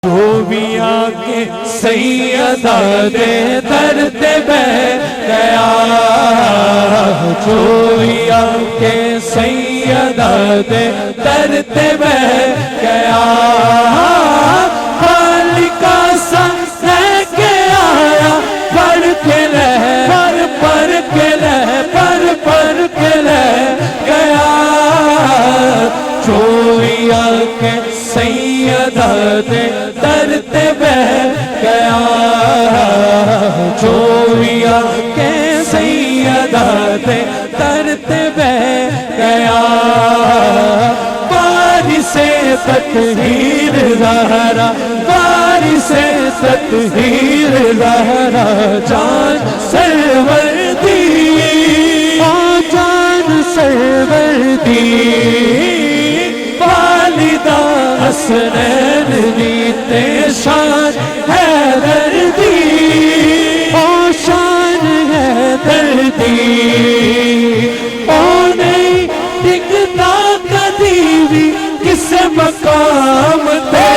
جو بھی آکے سیدہ دے در تے بیٹھ گیا، جو بھی آکے سیدہ دے در تے بیٹھ گیا، خالقہ سنگ ہے کہ آیا پڑھ کے لہ پڑھ کے لہ پڑھ کے لہ گیا، جو بھی آکے سیدہ دے در تے بیٹھ گیا، جو بھی آکے سیدہ دے در تے بیٹھ گیا، وارث تطہیر زہرا وارث تطہیر زہرا جان سرور دی، جان سرور دی، والدہ حسنین دیتے شان حیدر دی، او شان حیدر دی، او نہیں ٹکتا کدی بھی کس مقام تے،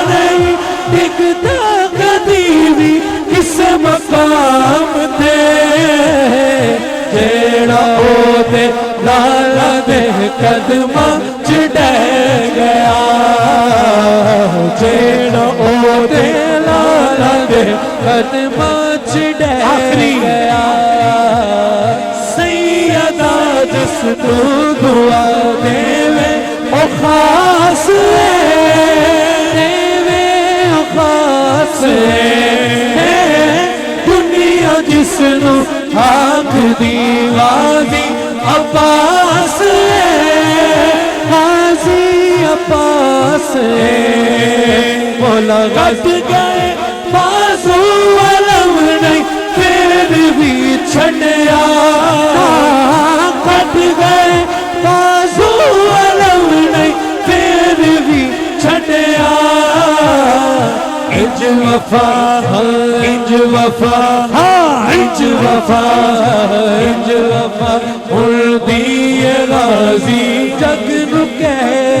نہیں ٹکتا کدی بھی کس مقام تے، جیڑا او دے لالا دے قدمہ چڑھے گیا، جیڑا او دے لالا دے قدمہ چڑھے گیا، سیدہ جس تو دعا دیوے او خاص دیوے او خاص دنیا جس نو آنکھ دی غازی عباس غازی عباس مولا گھٹ گئے بازو علم نہیں پھر بھی چھڑیا، گھٹ گئے بازو علم نہیں پھر بھی چھڑیا، انج وفا انج وفا انج وفا انج وفا مردی غازی جگ نو کہہ